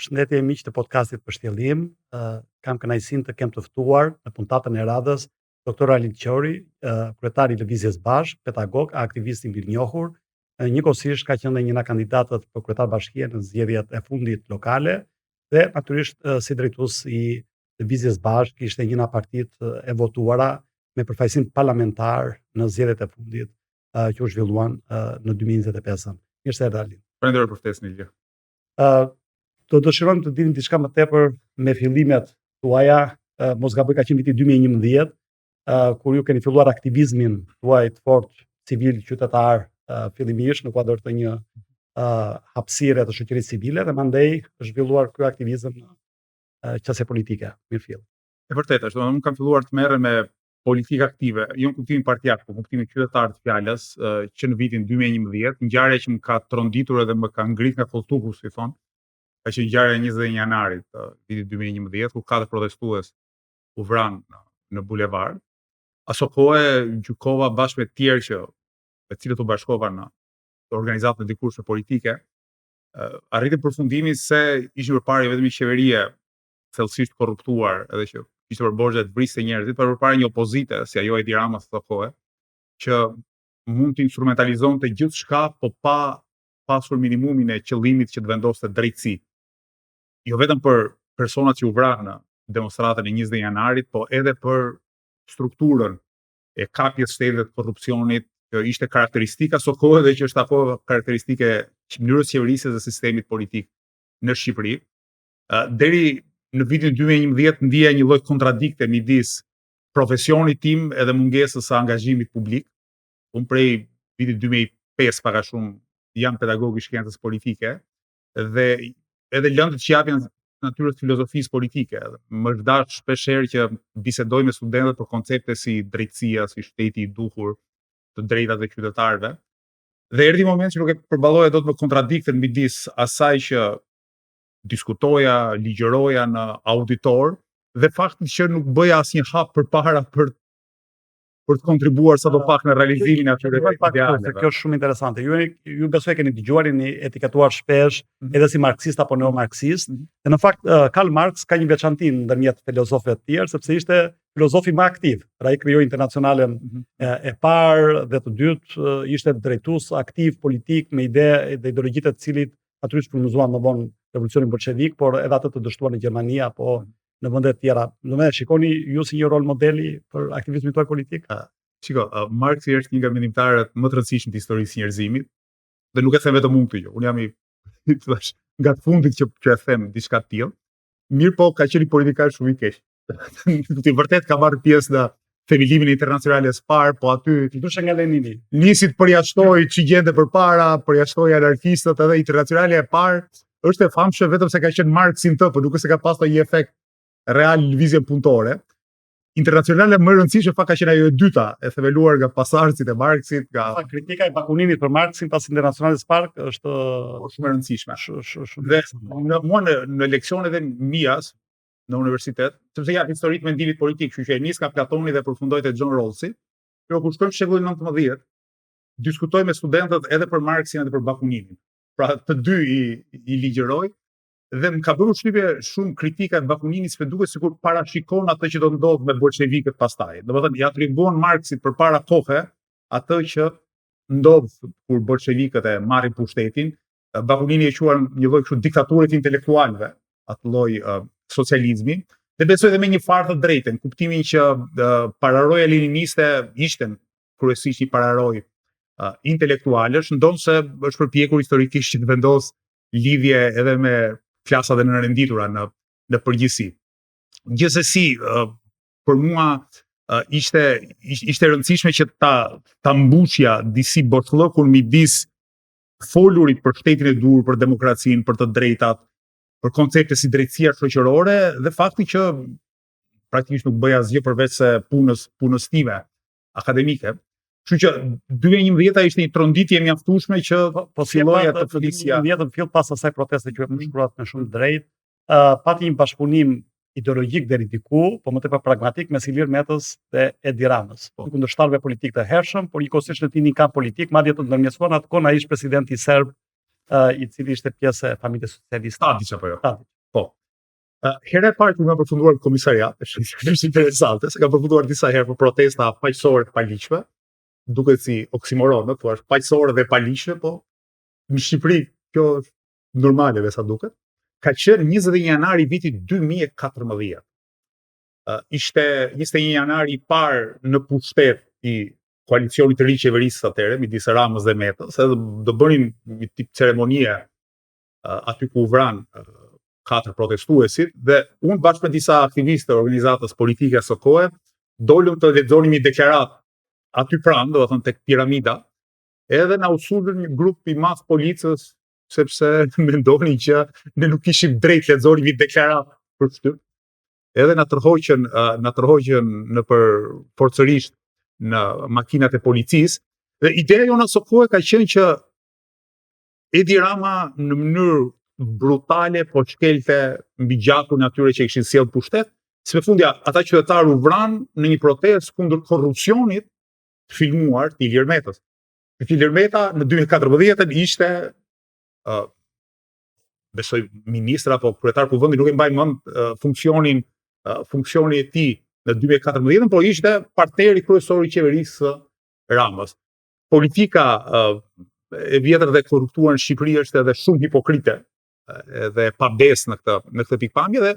Përshëndetje miq të podcastit për shtjellim. Kam kënaqësinë të kem të ftuar në puntatën e radhës doktor Alin Qori, kryetari i Lëvizjes Bashk, pedagog, aktivist i mirënjohur. Njëkohësisht ka qenë një nga kandidatët për kryetar bashkie në zgjedhjet e fundit lokale dhe natyrisht si drejtues i Lëvizjes Bashk ishte një nga partitë e votuara me përfaqësim parlamentar në zgjedhjet e fundit që u zhvilluan në 2025. Mirë se erdhe Alin. Falenderoj për ftesën Ilja. Do dëshirojmë të dinim diçka më tepër me fillimet tuaja, mos gaboj ka qenë viti 2011, kur ju keni filluar aktivizmin tuaj të fortë civil qytetar fillimisht në kuadër të një hapësire të shoqërisë civile dhe mandej është zhvilluar ky aktivizëm në qasje politike. Mirëfillim. E vërtetë është, unë kam filluar të merrem me politikë aktive, jo në kuptimin partijak, por në kuptimin qytetar të fjalës, që në vitin 2011, ngjarja që më ka tronditur edhe më ka ngrit nga koltuku, si thon, ka qenë ngjarja e 21 janarit të vitit 2011, kur 4 protestues u vranë në bulevard. Aso kohë gjykova bashkë me të tjerë që me të cilët u bashkova në organizatën e dikurshme politike, arritën përfundimin se ishin përparë vetëm një qeverie thellësisht korruptuar, edhe që ishte për borxhe të vriste njerëzit, por përpara një opozite, si ajo e Edi Rama së kohë, që mund të instrumentalizonte gjithçka, po pa pasur minimumin e qëllimit që të vendoste drejtësi. Jo vetëm për personat që u vranë në demonstratën e 20 janarit, po edhe për strukturën e kapjes shtetit të korrupsionit, që ishte karakteristika së kohë dhe që është apo karakteristike mënyrës qeverisjes dhe sistemit politik në Shqipëri. Deri në vitin 2011 ndjeja një lloj kontradikte midis profesionit tim edhe mungesës së angazhimit publik. Unë prej vitit 2005 pak a shumë jam pedagog i shkencës politike dhe edhe lëndët që japin natyrës filozofisë politike. Më është dashur shpeshherë që bisedoj me studentët për koncepte si drejtësia, si shteti i duhur, të drejtat e qytetarëve. Dhe erdhi momenti që nuk e përballoja dot me kontradikten midis asaj që diskutoja, ligjëroja në auditor dhe fakti që nuk bëja asnjë hap përpara për të kontribuar sadopak në realizimin e atyre idealeve. Kjo është shumë interesante. Ju besoj keni dëgjuar, jeni etiketuar shpesh edhe si marksist apo neomarksist. Dhe në fakt Karl Marx ka një veçanti ndërmjet filozofëve të tjerë, sepse ishte filozofi më aktiv. Ai krijoi internacionalen e parë dhe të dytë, ishte drejtues aktiv politik me ide dhe ideologjitë të cilit natyrisht frymëzuan më vonë revolucionin bolshevik, por edhe atë të dështuar në Gjermani apo në vende të tjera. Domethënë shikoni ju si një rol modeli për aktivizmin tuaj politik? Shiko, Marxi është një nga mendimtarët më të rëndësishëm të historisë së njerëzimit, dhe nuk e them vetëm unë këtë gjë. Unë jam nga të fundit që e them diçka të tillë. Mirë po ka qenë politikar shumë i keq. Ti vërtet ka marrë pjesë në themelimin internacional e SPAR, po aty ndryshe nga Lenini. Nisi të përjashtoi çigjente përpara, përjashtoi anarkistët edhe internacionale e parë. Është e famshme vetëm se ka qenë Marxin të, por nuk është se ka pasur një efekt real lëvizje punëtore. Internacionale më e rëndësishme ka qenë ajo e dyta, e themeluar nga pasardhësit e Marxit, nga kritika e Bakuninit për Marxin pas internacionale SPARK është shumë e rëndësishme. Dhe mua në leksionet e mia në universitet, sepse ja historitë mendimit politik, kështu që e nis nga Platoni dhe përfundoi te John Rawlsi, kur shkojmë në shekullin 19, diskutoj me studentët edhe për Marxin edhe për Bakuninin. Pra të dy i ligjëroj. Dhe më ka bërë shtypje shumë kritika e Bakuninit, se duket sikur parashikon atë që do të ndodhë me bolshevikët pastaj. Domethënë ja tregon Marxit përpara kohe atë që ndodh kur bolshevikët e marrin pushtetin. Bakunini e quajnë një lloj kështu diktature të intelektualëve, atë lloj socializmi, dhe besoj edhe me një farë të drejtën, kuptimin që pararoja leniniste ishte kryesisht një pararojë intelektualësh, ndonë se është përpjekur historikisht që të vendos lidhje edhe me klasat e nënrenditura në përgjithësi. Gjithsesi, për mua ishte rëndësishme që ta mbushja disi botlllëkun midis folurit për shtetin e dur, për demokracinë, për të drejtat, për koncepte si drejtësia shoqërore dhe fakti që praktikisht nuk bëja asgjë përveç se punës time akademike. Kështu që 2011 ishte një tronditje mjaftueshme që po filloja të flisja. 2011 fill pas asaj proteste që u përshkruat me shumë drejt, pati një bashkëpunim ideologjik deri diku, po më tepër pragmatik me Ilir Metës dhe Edi Ramës. Kundërshtarëve politik të hershëm, por njëkohësisht në tinin kamp politik, madje të ndërmjetësuar atë kohë ai ishte presidenti serb i cili ishte pjesë e familjes socialiste. Tadić apo jo? Tadić. Po. Herë e parë që nga përfunduar komisariat, është interesante, se ka përfunduar disa herë për protesta paqësore të paligjshme, duket si oksimoron, no, thua, paqësore dhe paligjshme, po në Shqipëri kjo është normale me sa duket. Ka qenë 21 janar i vitit 2014. Ishte 21 janar i parë në pushtet i koalicionit të ri qeverisë atëherë, midis Ramës dhe Metës, edhe do bënin një tip ceremonie aty ku u vran 4 protestuesit, dhe unë bashkë me disa aktivistë të organizatës politike së kohe, dolëm të lexonim një deklaratë aty pranë, do të thënë tek piramida, edhe na u sulën një grup i madh policës, sepse mendonin që ne nuk kishim drejt lexonim një deklaratë për shtyp. Edhe na tërhoqën në për forcërisht në makinat e policisë, dhe ideja jona së kohe ka qenë që Edi Rama në mënyrë brutale po shkelte mbi gjakun atyre që kishin sjellë pushtet, si me fundja ata qytetarë u vran në një protestë kundër korrupsionit të filmuar të Ilir Metës. Ilir Meta në 2014 ishte besoj ministra apo kryetar kuvendi, nuk e mbaj mend funksionin e tij në 2014, por ishte partneri kryesor i qeverisë së Ramës. Politika e vjetër dhe korruptuar në Shqipëri është edhe shumë hipokrite edhe pa besë në këtë pikpamje, dhe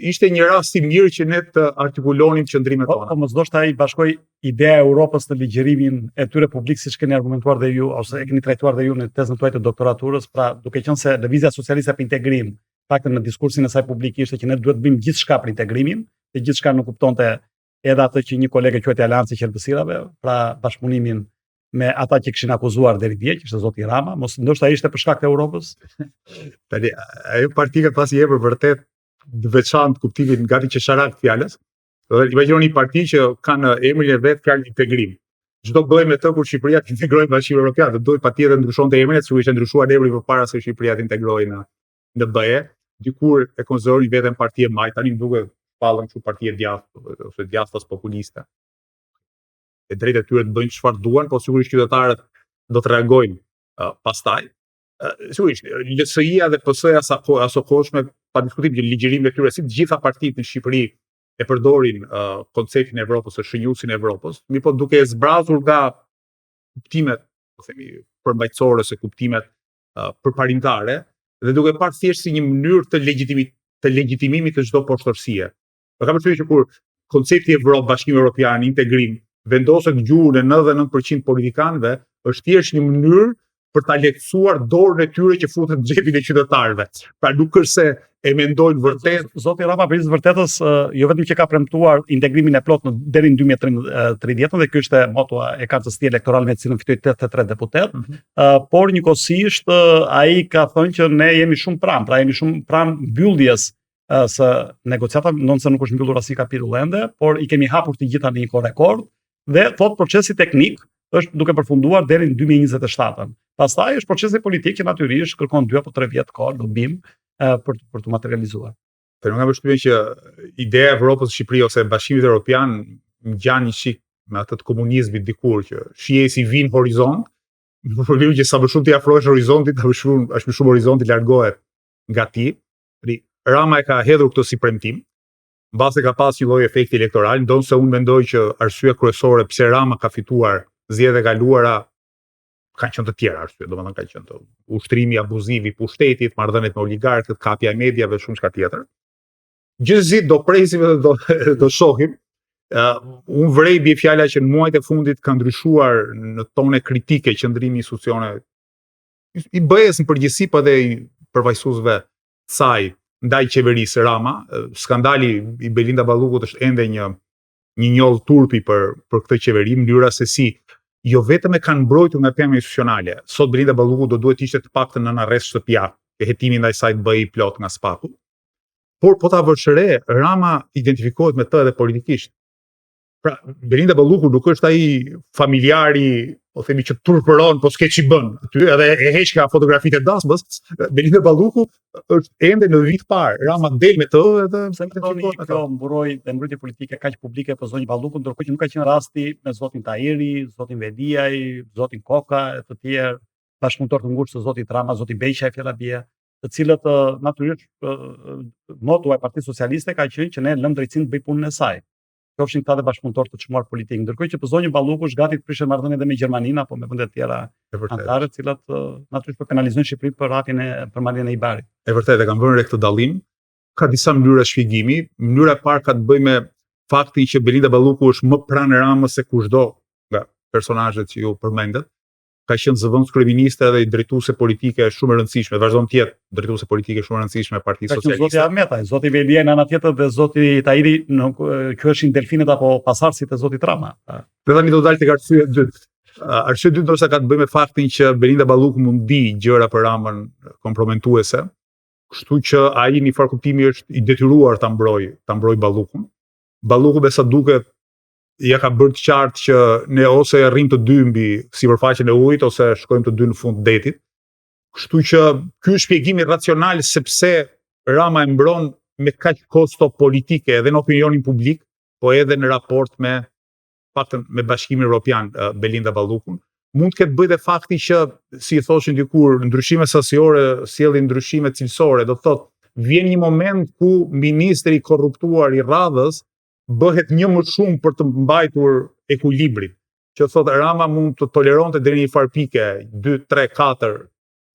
ishte një rast i mirë që ne të artikulonim qëndrimet tona. Po mos ndoshta ai bashkoi ideja e Europës në ligjërimin e tyre publik, siç keni argumentuar dhe ju, ose e keni trajtuar dhe ju në tezën tuaj të doktoraturës, pra duke qenë se lëvizja socialiste për integrim, faktën në diskursin e saj publik ishte që ne duhet bëjmë gjithçka për integrimin, dhe gjithçka nuk kuptonte edhe atë që një kolege quajti Aleanci i Qelbësirave, pra bashkëpunimin me ata që kishin akuzuar deri dje, që ishte zoti Rama, mos ndoshta ishte për shkak të Europës. Tani ajo parti ka pasi jepër vërtet të veçantë kuptimin gati qesharak fjalës. Imagjinoni një parti që ka në emrin e vet fjalën integrim. Çdo bëjmë me të kur Shqipëria të integrojë Bashkimin Evropian, do duhet patjetër ndryshonte emrin, sikur ishte ndryshuar emri përpara se Shqipëria të integrojë në BE. Dikur e konsideroni veten parti e majt, tani më duket pallën kështu parti e djathtë ose djathtas populiste. E drejtë e tyre të bëjnë çfarë duan, po sigurisht qytetarët do të reagojnë pastaj. Sigurisht, LSI-ja dhe PS-ja aso kohshme, pa diskutim që ligjërimet e tyre, si të gjitha partitë në Shqipëri, e përdorin konceptin e Evropës, shënjuesin e Evropës, mirëpo duke e zbrazur nga kuptimet, po themi, përmbajtësore ose kuptimet përparimtare, dhe duke parë thjesht si një mënyrë të legjitimimit të çdo poshtërsie. Ka përshtypjen që kur koncepti Evropë, Bashkimi Evropian, integrim vendoset gjuhën e 99% politikanëve, është thjesht një mënyrë për ta lehtësuar dorën e tyre që futen në xhepin e qytetarëve. Pra nuk është se e mendojnë vërtet. Zoti Rama për vërtetës jo vetëm që ka premtuar integrimin e plot deri në 2030, dhe ky ishte motoa e kartës së tij elektorale me të cilën fitoi 83 deputet, por njëkohësisht ai ka thënë që ne jemi shumë pranë, pra jemi shumë pranë mbylljes së negociatave, ndonë nuk është mbyllur asnjë kapitull ende, por i kemi hapur të gjitha në një kohë rekord, dhe thot procesi teknik është duke përfunduar deri në 2027. Pastaj është procesi politik që natyrisht kërkon 2 apo 3 vjet kohë dobim për të materializuar. Por nga përshtypjen që ideja e Evropës, Shqipëri ose Bashkimit Evropian ngjan një shik me atë të komunizmit dikur që shihej si vin horizont, problemi që sa më shumë ti afrohesh horizontit, aq më shumë horizonti largohet nga ti. Rama e ka hedhur këtë si premtim, mbase ka pas një lloj efekti elektoral, ndonse unë mendoj që arsyeja kryesore pse Rama ka fituar zgjedhjet e kaluara kanë qenë të tjera arsye, domethënë ka qenë ushtrimi abuziv i pushtetit, marrëdhëniet me oligarkët, kapja e mediave, shumë çka tjetër. Gjithsesi do presim dhe do shohim. Unë vrej bie fjala që në muajt e fundit ka ndryshuar në tone kritike qëndrimi i institucione i BE-s në përgjithësi, po edhe i përfaqësuesve të saj ndaj qeverisë Rama. Skandali i Belinda Ballukut është ende një njoll turpi për këtë qeveri, mënyra se si jo vetëm e kanë mbrojtur nga pema institucionale. Sot Belinda Balluku do duhet ishte të paktën në arrest shtëpiak, e hetimi ndaj saj të BE-i plot nga spaku. Por po ta vësh re, Rama identifikohet me të edhe politikisht. Pra, Belinda Balluku nuk është ai familjari, po themi që turpëron, po s'ke ç'i bën. Aty edhe e heq nga fotografitë e dasmës. Belinda Balluku është ende në vit parë. Rama del me të edhe kjo mburoi dhe mbrojtje politike kaq publike për zonjë Balluku, ndërkohë që nuk ka qenë rasti me zotin Tahiri, zotin Veliaj, zotin Koka e të tjerë. bashkëpunëtor të ngushtë të zotit Rama, zoti Beqa e fjala bie, të cilët natyrisht moto e Partisë Socialiste ka qenë që ne lëm drejtsinë të bëj punën e saj. Qofshin këta dhe bashkëpunëtor të çmuar politik. Ndërkohë që zonjë Balluku është gati të prishë marrëdhënie edhe me Gjermaninë apo me vende të tjera anëtare, të cilat natyrisht po penalizojnë Shqipërinë për marrjen e Ibarit. E vërtetë e kam vënë re këtë dallim. Ka disa mënyra shpjegimi. Mënyra e parë ka të bëjë me faktin që Belinda Balluku është më pranë Ramës se kushdo nga personazhet që ju përmendet. Ka qenë zëvendës kryeministre dhe i drejtuese politike shumë e rëndësishme, vazhdon të jetë drejtuese politike shumë e rëndësishme e Partisë Socialiste. Zoti Ahmetaj, zoti Velia në ana tjetër dhe zoti Tahiri, kjo është delfinët apo pasardhësit e zotit Rama. Dhe tani do dalë tek arsyeja e dytë. Arsyeja e dytë ndoshta ka të bëjë me faktin që Belinda Balluku mund di gjëra për Ramën komprometuese, kështu që ai në një farë kuptimi është i detyruar ta mbrojë Ballukun. Balluku besa duket ja ka bërë të qartë që ne ose rrim të dy mbi sipërfaqen e ujit ose shkojmë të dy në fund të detit. Kështu që ky është shpjegimi racional sepse Rama e mbron me kaq kosto politike edhe në opinionin publik, po edhe në raport me paktën me Bashkimin Evropian Belinda Ballukun. Mund të ketë bëjë dhe fakti që, si i thoshin dikur, ndryshime sasiore sjellin ndryshime cilësore, do të thotë vjen një moment ku ministri i korruptuar i radhës bëhet një më shumë për të mbajtur ekuilibrin. Që thotë Rama mund të toleronte deri në një farë pike 2, 3, 4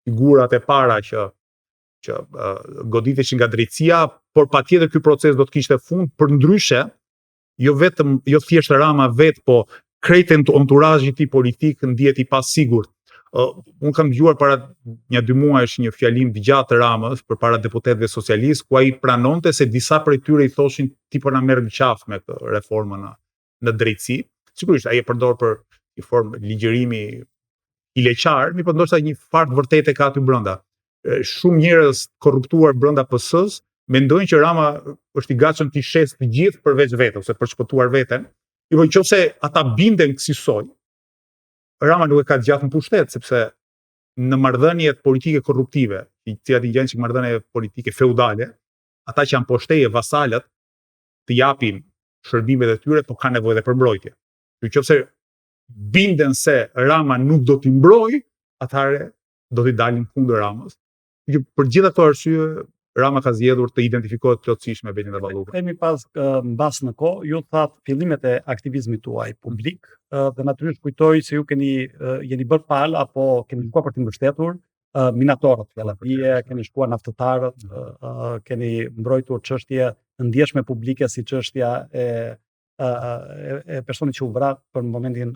figurat e para që goditeshin nga drejtësia, por patjetër ky proces do të kishte fund, përndryshe jo thjesht Rama vet, po krejt enturazhi i tij politik ndihet i pasigurt. Unë kam dëgjuar para 1-2 muajsh një fjalim të gjatë të Ramës përpara deputetëve socialistë, ku ai pranonte se disa prej tyre i thoshin ti po na merr në qafë me këtë reformën në drejtësi. Sigurisht ai e përdor për një formë ligjërimi i leqar, mi po ndoshta një farë vërtetë ka aty brenda. Shumë njerëz korruptuar brenda PS-s mendojnë që Rama është i gatshëm të shes të gjithë përveç vetë ose për shpëtuar veten. Po nëse ata binden kësaj, Rama nuk e ka gjatë në pushtet, sepse në marrëdhëniet politike korruptive, i cilat i gjen si marrëdhënie politike feudale, ata që janë poshteje, vasalët, të japin shërbimet e tyre, po kanë nevojë edhe për mbrojtje. Nëse binden se Rama nuk do t'i mbrojë, atëherë do t'i dalin kundër Ramës. Për gjitha këto arsye, Rama ka zgjedhur të identifikohet plotësisht me Belinda Ballukun. Themi pas mbas në kohë, ju thatë fillimet e aktivizmit tuaj publik, dhe natyrisht kujtoj se ju jeni bërë palë apo keni shkuar për të mbështetur minatorët, fjala bie, keni shkuar naftëtarët, keni mbrojtur çështje të ndjeshme publike si çështja e personit që u vra për momentin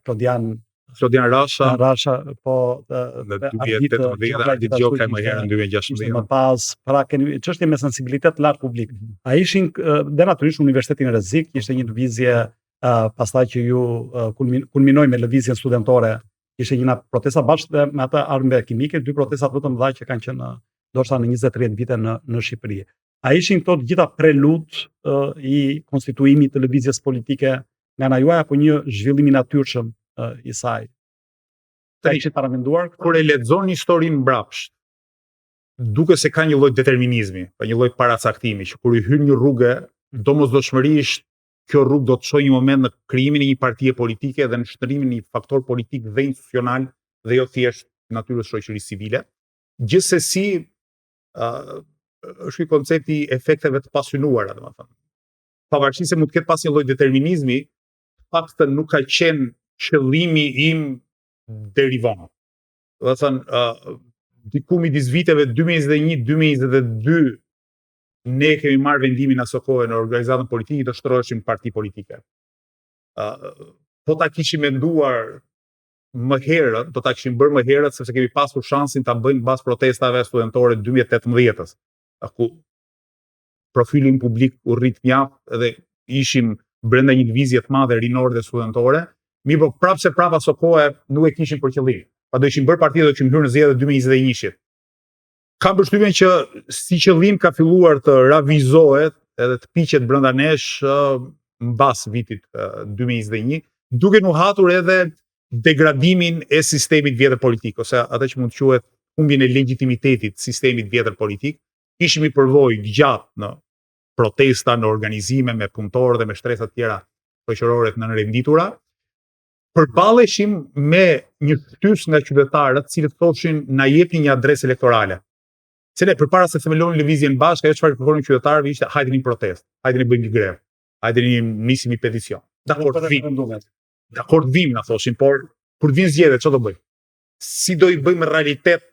Klodian Rasha, po në 2018 dëgjoj më herë në 2016. Më pas, pra keni çështje me sensibilitet lart publik. Ai ishin dhe natyrisht Universiteti në Rrezik, ishte një lëvizje pastaj që ju kulminoi me lëvizjen studentore, ishte një protesta bashkë me atë armëve kimike, 2 protesta vetëm mëdha që kanë qenë ndoshta në 20-30 vite në Shqipëri. A ishin këto të gjitha prelud i konstituimit të lëvizjes politike nga ana juaj apo një zhvillim i natyrshëm i saj? Ta ishit paramenduar? Kur e lexon historinë mbrapsht, duke se ka një lloj determinizmi, pa një lloj paracaktimi, që kur i hyn një rrugë, domosdoshmërisht kjo rrugë do të çojë një moment në krijimin e një partie politike dhe në shndrimin e një faktor politik dhe institucional dhe jo thjesht natyrës shoqërisë civile. Gjithsesi, është ky koncepti i efekteve të pasynuara, domethënë. Pavarësisht se mund të ketë pas një lloj determinizmi, paktën nuk ka qenë qëllimi im deri vonë. Do të thënë, diku midis viteve 2021-2022 ne kemi marrë vendimin aso kohë në organizatën politike të shtroheshim parti politike. Po ta kishim menduar më herët, do ta kishim bërë më herët sepse kemi pasur shansin ta bëjmë pas protestave studentore 2018-s, ku profili publik u rrit mjaft dhe ishim brenda një lëvizje të madhe rinore dhe studentore. Mirë, po prapse aso kohë nuk e kishim për qëllim. Pa do ishim bërë parti dhe kishim hyrë në zgjedhjet 2021-shit. Kam përshtypjen që si qëllim ka filluar të ravizohet edhe të piqet brenda nesh mbas vitit 2021, duke nu hatur edhe degradimin e sistemit vjetër politik, ose atë që mund të quhet humbjen e legitimitetit të sistemit vjetër politik. Ishim i përvojë gjatë në protesta, në organizime me punëtorë dhe me shtresa të tjera shoqërore të nënrenditura. përballeshim me një shtys nga qytetarët, cilët thoshin na jepni një adresë elektorale. Se ne përpara se themelonin lëvizjen bashkë, ajo çfarë kërkonin qytetarëve ishte hajde një protestë, hajde një bëjmë një grevë, hajde një nisim një peticion. Dakor, vim na thoshin, por kur vin zgjedhjet çfarë do bëjmë? Si do i bëjmë realitet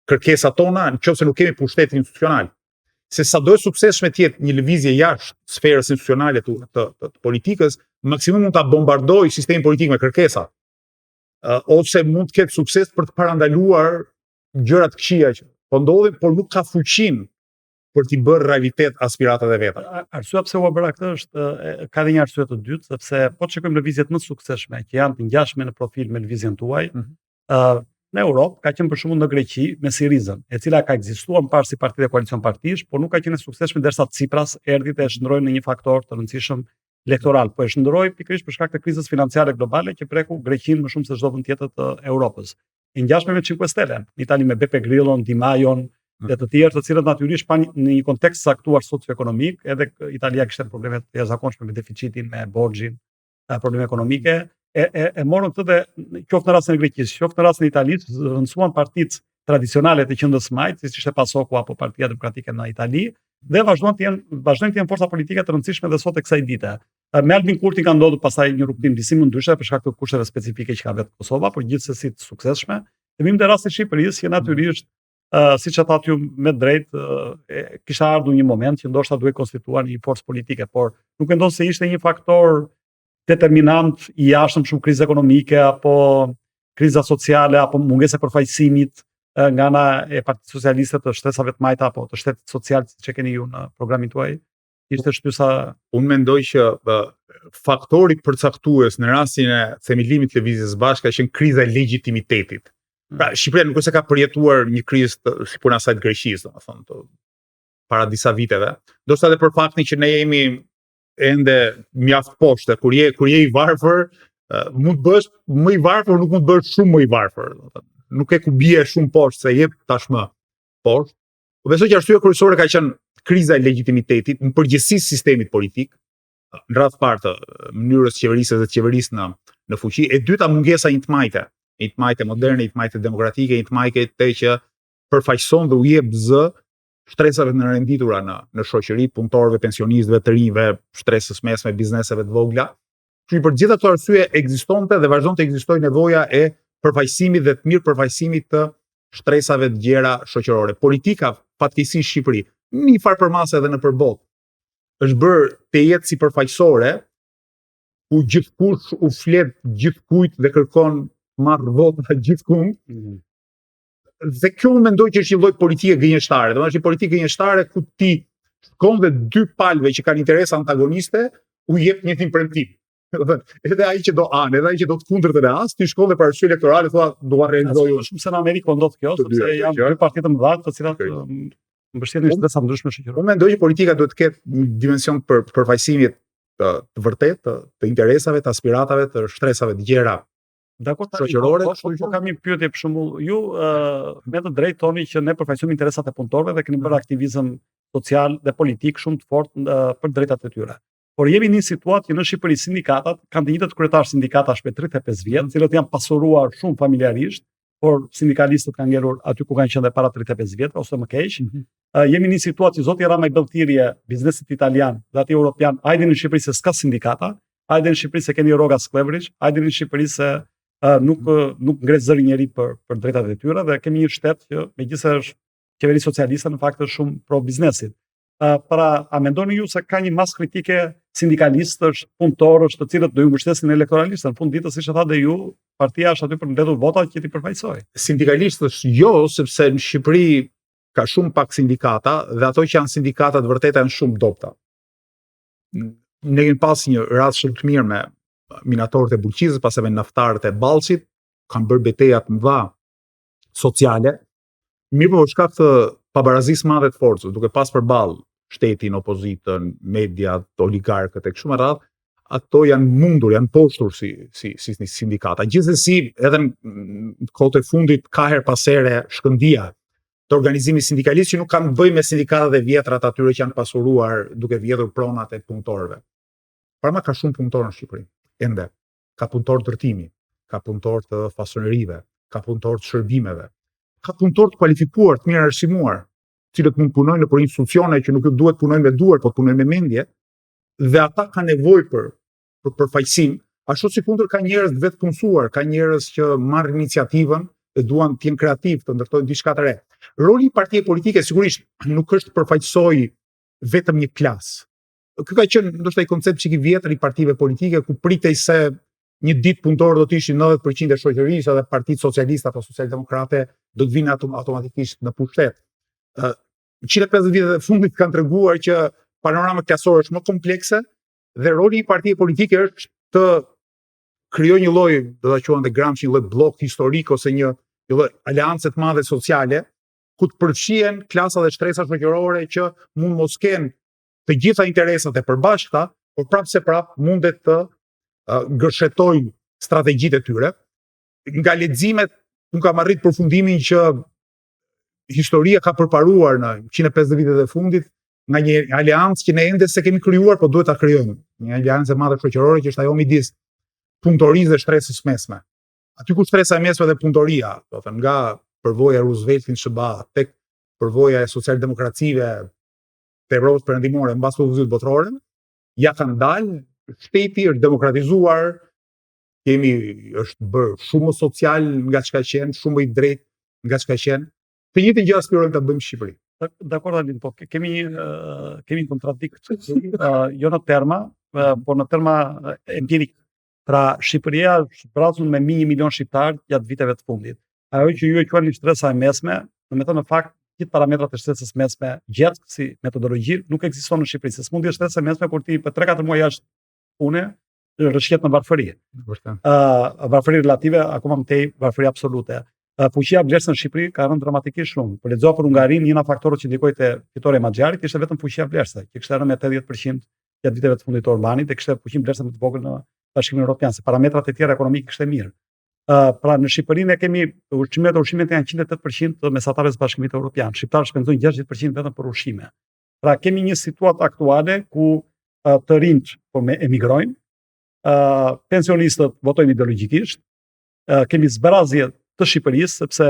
kërkesat tona nëse nuk kemi pushtetin institucional? Se sa do e suksesshme të jetë një lëvizje jashtë sferës institucionale të politikës, maksimum mund ta bombardojë sistemin politik me kërkesa. Ose mund të ketë sukses për të parandaluar gjëra të këqija që po ndodhin, por nuk ka fuqinë për t'i bërë realitet aspiratat e veta. Arsyeja pse u bëra këtë është ka edhe një arsye të dytë, sepse po të shikojmë lëvizjet më të suksesshme që janë të ngjashme në profil me lëvizjen tuaj. Në Europë ka qenë për shembull në Greqi me Sirizën, e cila ka ekzistuar më parë si parti dhe koalicion partish, por nuk ka qenë e suksesshme derisa Tsipras erdhi dhe e shndroi në një faktor të rëndësishëm elektoral, po e shndroi pikërisht për shkak të krizës financiare globale që preku Greqinë më shumë se çdo vend tjetër të Europës. E ngjashme me Cinque Stelle, në Itali me Beppe Grillo, Di Maio dhe të tjerë, të cilët natyrisht në një kontekst saktuar socioekonomik, edhe Italia kishte probleme të jashtëzakonshme me deficitin, me borxhin, probleme ekonomike. E morën këtë dhe qoftë në rastin e Greqisë, qoftë në rastin e Italisë, rëndësuan partitë tradicionale të qendrës së majtë, siç ishte PASOK-u apo Partia Demokratike në Itali, dhe vazhdojnë të jenë forca politike të rëndësishme dhe sot e kësaj dite. Me Albin Kurti ka ndodhur pastaj një rrugtim disi më ndryshe për shkak të kushteve specifike që ka vetë Kosova, por gjithsesi të suksesshme. Dhe vim te rasti i Shqipërisë, që natyrisht siç e thatë ju me drejt, kishte ardhur një moment që ndoshta duhej konstituar një forcë politike, por nuk mendon se ishte një faktor determinant i jashtëm shumë krizë ekonomike apo kriza sociale apo mungesa e përfaqësimit nga ana e Partisë Socialiste të shtresave të majta apo të shtetit social që keni ju në programin tuaj. Ishte shtysa. Unë mendoj që faktori përcaktues në rastin e themelimit të lëvizjes bashkë ka qenë kriza e legjitimitetit. Pra, Shqipëria nuk është se ka përjetuar një krizë si puna asaj të Greqisë, domethënë, para disa viteve. Ndoshta edhe për faktin që ne jemi ende mjaft poshtë, kur je i varfër, mund të bësh më i varfër, nuk mund të bësh shumë më i varfër. Nuk e ku bie shumë poshtë se jep tashmë poshtë. Po besoj që arsyeja kryesore ka qenë kriza e legitimitetit në përgjithësi sistemit politik, në radhë parë të mënyrës qeverisë dhe të qeverisë në fuqi, e dyta mungesa e një të majte moderne, një të majte demokratike, një të majte që përfaqëson dhe u jep zë shtresave të renditura në shoqëri, punëtorëve, pensionistëve, të rinjve, shtresës mesme, bizneseve të vogla. Që për gjitha këto arsye ekzistonte dhe vazhdon të ekzistojë nevoja e përfaqësimit dhe të mirë përfaqësimit të shtresave të gjera shoqërore. Politika fatkeqësisht në Shqipëri, në një farë përmase edhe në përbot, është bërë të jetë si përfaqësore, ku gjithkush u flet gjithkujt dhe kërkon marrë vota gjithkund. Dhe kjo unë mendoj që është një lloj politike gënjeshtare. Domethënë është një politikë gënjeshtare ku ti shkon dhe dy palëve që kanë interesa antagoniste u jep një premtim. Edhe ai që do anë, edhe ai që do të kundërtën e as, ti shkon dhe për arsye elektorale thua dua realizoj unë. Shumë se në Amerikë po ndodh kjo, sepse janë dy parti të mëdha të cilat mbështesin shtresa ndryshme shoqërore. Unë mendoj që politika duhet të ketë një dimension për përfaqësimit të vërtetë të interesave, të aspiratave, të shtresave të gjera. Dakor, shoqërore. Po kam një pyetje për shembull, ju me të drejtë thoni që ne përfaqësojmë interesat e punëtorëve dhe keni bërë aktivizëm social dhe politik shumë të fortë për drejtat e tyre. Por jemi në një situatë që në Shqipëri sindikatat kanë të njëjtat kryetar sindikatash me 35 vjet, të cilët janë pasuruar shumë familjarisht, por sindikalistët kanë ngelur aty ku kanë qenë para 35 vjet ose më keq. Jemi në një situatë që zoti Rama i bën thirrje biznesit italian dhe aty europian, hajde në Shqipëri se s'ka sindikata, hajde në Shqipëri se keni rroga Sklevriç, hajde në Shqipëri se nuk ngre zëri njeri për drejtat e tyre dhe kemi një shtet që megjithëse është qeveri socialiste në fakt është shumë pro biznesit. Pra, a mendoni ju se ka një masë kritike sindikalistësh, punëtorësh, të cilët do ju mbështesin elektoralistë, në fund ditës siç e tha dhe ju, partia është aty për mbledhur votat që ti përfaqësoj. Sindikalistësh jo, sepse në Shqipëri ka shumë pak sindikata dhe ato që janë sindikata të vërteta janë shumë dobta. Ne kemi pas një rast shumë të mirë me minatorët e Bulqizës, pastaj me naftarët e Ballçit, kanë bërë beteja të mëdha sociale. Mirë, po shkak të pabarazisë madhe të forcës, duke pas përballë shtetin, opozitën, mediat, oligarkët e kështu me radhë, ato janë mundur, janë poshtur si sindikata. Gjithsesi, edhe në kohët e fundit ka her pas here shkëndija të organizimit sindikalist që nuk kanë të bëjë me sindikatat e vjetrat atyre që janë pasuruar duke vjedhur pronat e punëtorëve. Parma ka shumë punëtorë në Shqipëri, ende. ka punëtor të ndërtimi, ka punëtor të fasonerive, ka punëtor të shërbimeve, ka punëtor të kualifikuar, të mirë arsimuar, cilët mund punojnë në për institucione që nuk duhet punojnë me duar, po punojnë me mendje, dhe ata ka nevojë për përfaqësim, ashtu si kundër ka njerëz të vetë punësuar, ka njerëz që marrin iniciativën dhe duan të jenë kreativ, të ndërtojnë diçka të re. Roli i partive politike sigurisht nuk është të përfaqësoj vetëm një klasë. Ky ka qenë ndoshta i koncept që i vjetër i partive politike, ku pritej se një ditë punëtor do të ishin 90% e shoqërisë dhe Partitë Socialiste apo Socialdemokrate do të vinë automatikisht në pushtet. 150 vitet e fundit kanë treguar që panorama klasore është më komplekse dhe roli i partive politike është të krijojë një lloj, do ta quajmë Gramsci, një lloj blok historik ose një lloj aleance të madhe sociale ku të përfshihen klasa dhe shtresa shoqërore që mund mos kenë të gjitha interesat e përbashkëta, por prapse mundet të gërshetojnë strategjitë e tyre. Nga leximet nuk kam arrit përfundimin që historia ka përparuar në 150 vitet e fundit nga një aleancë që ne ende se kemi krijuar, po duhet ta krijojmë. Një aleancë e madhe shoqërore që është ajo midis punëtorisë dhe shtresës mesme. Aty ku shtresa e mesme dhe punëtoria, do të thënë nga përvoja e Rooseveltit SBA tek përvoja e socialdemokracive të Evropës perëndimore mbas luftë botërore, ja kanë dalë, shteti është demokratizuar, është bërë shumë social nga çka qenë, shumë i drejtë nga çka qenë. Të njëjtën gjë aspirojmë ta bëjmë në Shqipëri. Dakor, Alin, po kemi një kontradikt, jo në terma, por në terma empirik. Pra Shqipëria është vrasur me 1 milion shqiptar gjatë viteve të fundit. Ajo që ju e quani shtresa e mesme, në fakt gjithë parametrat e shtresës mesme gjatë si metodologji nuk ekziston në Shqipëri. Se s'mund të jesh shtresë mesme kur ti për 3-4 muaj jashtë pune, rrëshqet në varfëri. Varfëri relative akoma më tej varfëri absolute. Fuqia vlerëse në Shqipëri ka rënë dramatikisht shumë. Por lexova për Hungarinë, një nga faktorët që ndikoi te fitoria e Maxharit ishte vetëm fuqia vlerëse, që kishte rënë me 80% gjatë viteve të fundit të Orbanit dhe kishte fuqinë vlerëse më të vogël në Bashkimin Evropian, se parametrat e tjera ekonomik ishte mirë. Pra në Shqipëri ne kemi ushqimet janë 108% të mesatarës së Bashkimit Evropian. Shqiptarët shpenzojnë 60% vetëm për ushqime. Pra kemi një situatë aktuale ku të rinjt po emigrojnë, pensionistët votojnë ideologjikisht, kemi zbrazje të Shqipërisë, sepse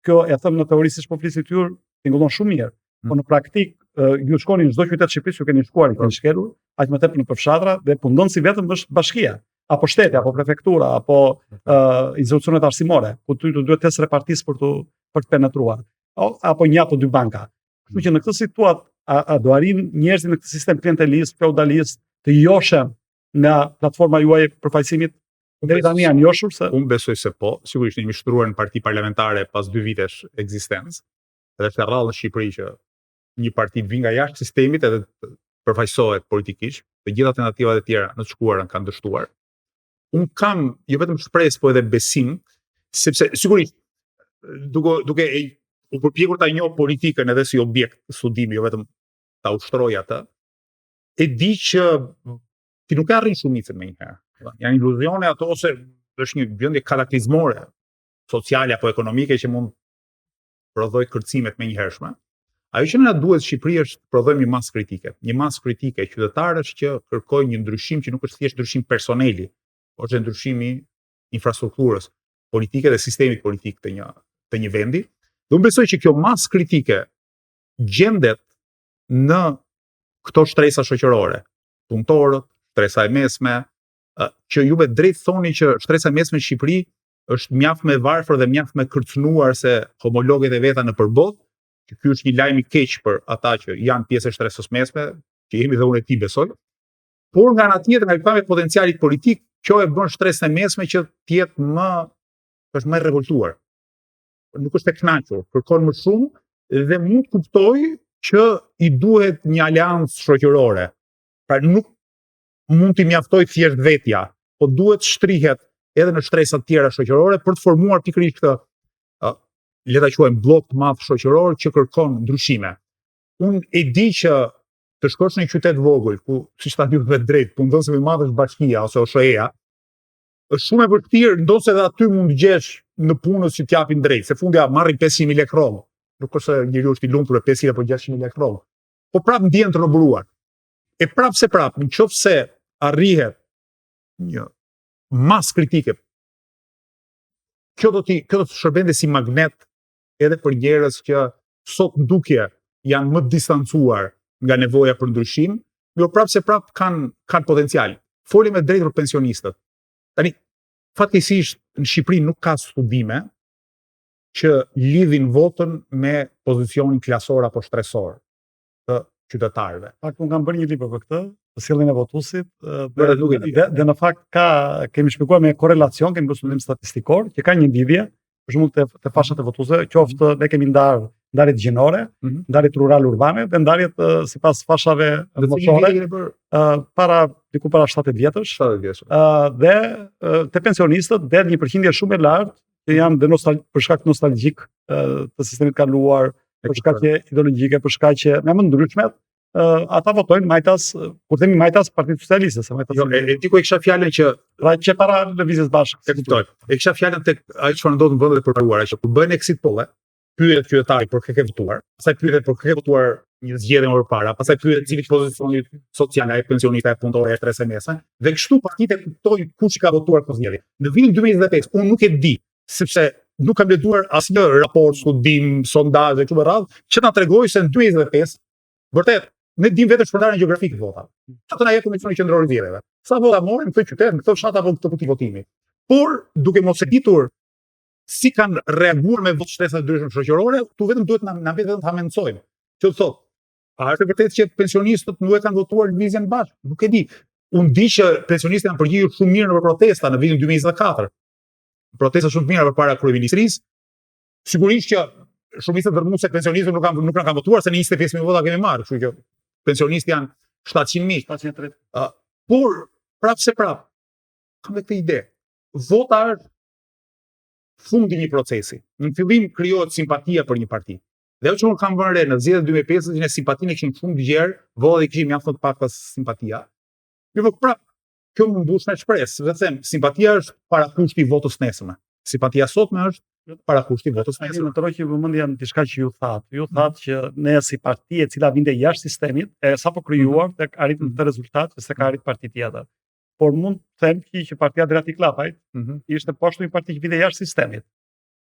kjo e them në teori siç po flisit ju, tingëllon shumë mirë. Po në praktik ju shkoni në çdo qytet të Shqipërisë, ju keni shkuar, keni shkelur, aq më tepër në përfshatra dhe punëdhënësi vetëm është bashkia, apo shteti, apo prefektura, apo institucionet arsimore, ku ty duhet të kesh repartis për të penetruar, apo një apo dy banka. Kështu që në këtë situatë a do arrin njerëzit në këtë sistem klientelist, feudalist, të joshen nga platforma juaj e përfaqësimit? Deri tani janë joshur se unë besoj se po, sigurisht jemi shtruar në parti parlamentare pas 2 vitesh ekzistencë. Edhe është rrallë në Shqipëri që një parti vinë nga jashtë sistemit edhe përfaqësohet politikisht, të gjitha tentativat e tjera në të shkuarën kanë dështuar. Unë kam jo vetëm shpresë, po edhe besim, sepse sigurisht duke u përpjekur ta njoh politikën edhe si objekt studimi, jo vetëm ta ushtroj atë, e di që ti nuk e arrin shumicën menjëherë. Janë iluzione ato ose është një gjendje kataklizmore sociale apo ekonomike që mund prodhoj kërcimet menjëhershme. Ajo që na duhet Shqipëri është të prodhojmë një masë kritike. Një masë kritike qytetarësh që kërkojnë një ndryshim që nuk është thjesht ndryshim personeli, por është ndryshimi infrastrukturës politike dhe sistemit politik të një vendi. Dhe unë besoj që kjo masë kritike gjendet në këto shtresa shoqërore, punëtorët, shtresa e mesme, që ju me drejt thoni që shtresa e mesme në Shqipëri është mjaft me varfër dhe mjaft me kërcënuar se homologët e veta në përbot, që ky është një lajm i keq për ata që janë pjesë e shtresës mesme, që jemi dhe unë e ti besoj. Por nga ana tjetër, nga pikpamja e potencialit politik, kjo e bën shtresën e mesme që të jetë më e revoltuar. Nuk është e kënaqur, kërkon më shumë dhe mund të kuptoj që i duhet një aleancë shoqërore. Pra nuk mund t'i mjaftoj thjesht vetja, po duhet shtrihet edhe në shtresa të tjera shoqërore për të formuar pikërisht këtë, le ta quajmë blok të madh shoqëror që kërkon ndryshime. Unë e di që të shkosh në një qytet vogël ku, siç tha ju vetë drejt, punëdhënësi më i madh është bashkia ose OSHE-ja, është shumë e vështirë, ndoshta edhe aty mund të gjesh në punës që t'japin drejt, se fundja marrin 500.000 lekë rrollë. Nuk është se njeriu është i lumtur e 500 apo 600.000 lekë rrollë. Po prapë ndjen të roburuar. E prapë, nëse arrihet një mas kritike. Kjo do të shërbente si magnet edhe për njerëz që sot ndukje janë më distancuar nga nevoja për ndryshim, jo prapë kanë potencial. Folim e drejt për pensionistët. Tani, fatkeqësisht në Shqipëri nuk ka studime që lidhin votën me pozicionin klasor apo shtresor të qytetarëve. Unë kam bërë një libër për këtë, të sjelljen e votuesit, dhe në fakt kemi shpjeguar me korrelacion, kemi bërë studim statistikor, që ka një lidhje, për shembull te fashat e votuesve, qoftë ne kemi ndarjet gjinore, ndarjet rural-urbane dhe ndarjet sipas fashave moshore, diku para 7 vjetësh. Dhe te pensionistët del një përqindje shumë e lartë që janë për shkak nostalgjik të sistemit kaluar, për shkaqe ideologjike, për shkaqe më ndryshmet, ata votojnë majtas, kur themi majtas Partitë Socialiste, se majtas. Jo, ti ku e kisha fjalën që para lëvizjes bashkë. E kuptoj. E kisha fjalën tek ai çfarë ndodh në vendet e përparuara, që kur bëhen exit poll, pyetet qytetari për kë ke votuar, pastaj pyetet për kë ke votuar një zgjedhje më përpara, pastaj pyetet cili pozicioni social ai pensionista e punëtorë e 3 semestra, dhe kështu partitë kuptojnë kush ka votuar për zgjedhje. Në vitin 2025 unë nuk e di, sepse nuk kam lexuar asnjë raport, studim, sondazhe kështu me radhë, që na tregojë se në 2025 vërtet ne dim vetëm shpërndarjen gjeografike të votave. Ato na jep Komisioni Qendror i Zgjedhjeve. Sa vota morën në këtë qytet, në këtë fshat apo këtë puti votimi. Por duke mos e ditur si kanë reaguar me votë shtesa të ndryshme shoqërore, tu vetëm duhet na vetëm ta mençojmë. Që të thotë, a është vërtet që pensionistët nuk e kanë votuar lëvizjen bashkë? Nuk e di. Unë di që pensionistët janë përgjigjur shumë mirë në protesta në vitin 2024. Protesta shumë mirë përpara kryeministrisë. Sigurisht që shumica dërmuese pensionistëve nuk kanë votuar, se në 25.000 vota kemi marrë, kështu që pensionistë janë 700.000. 730. Por prapë kam këtë ide. Vota është fundi i një procesi. Në fillim krijohet simpatia për një parti. Dhe ajo që unë kam vënë re në zgjedhjet 2015 që simpatinë kishin shumë të gjerë, votat i kishin mjaft të pakta simpatia. Mirë, prapë kjo më mbush me shpresë, dhe them, simpatia është parakushti i votës nesërme. Simpatia sotme është parakushti i votës nesërme. Në të rojë vëmendja në diçka që ju thatë që ne si parti e cila vinte jashtë sistemit, sapo krijuar tek arritëm të rezultat se ka arrit parti tjetër. Por mund të them që Partia Drati Klapajt ishte poshtë një parti që vinte jashtë sistemit.